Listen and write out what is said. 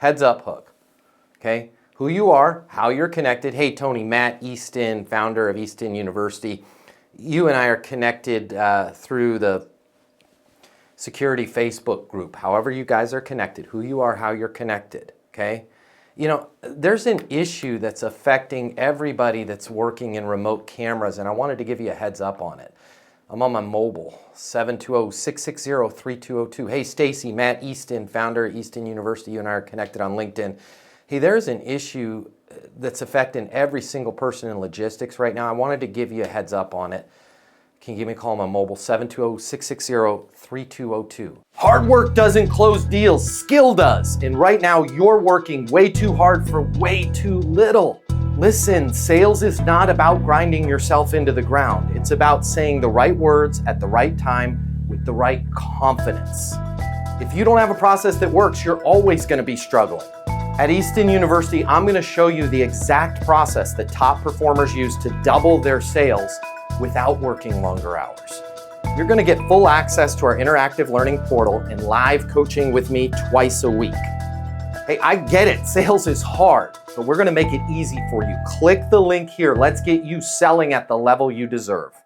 heads up hook, okay? Who you are, how you're connected. Hey, Tony, Matt Easton, founder of Easton University. You and I are connected through the security Facebook group. However you guys are connected, who you are, how you're connected, okay? You know, there's an issue that's affecting everybody that's working in remote cameras, and I wanted to give you a heads up on it. I'm on my mobile, 720-660-3202. Hey, Stacy, Matt Easton, founder of Easton University. You and I are connected on LinkedIn. Hey, there's an issue that's affecting every single person in logistics right now. I wanted to give you a heads up on it. Can you give me a call on my mobile, 720-660-3202. Hard work doesn't close deals, skill does. And right now you're working way too hard for way too little. Listen, sales is not about grinding yourself into the ground. It's about saying the right words at the right time with the right confidence. If you don't have a process that works, you're always going to be struggling. At Easton University, I'm going to show you the exact process that top performers use to double their sales without working longer hours. You're going to get full access to our interactive learning portal and live coaching with me twice a week. Hey, I get it. Sales is hard, but we're going to make it easy for you. Click the link here. Let's get you selling at the level you deserve.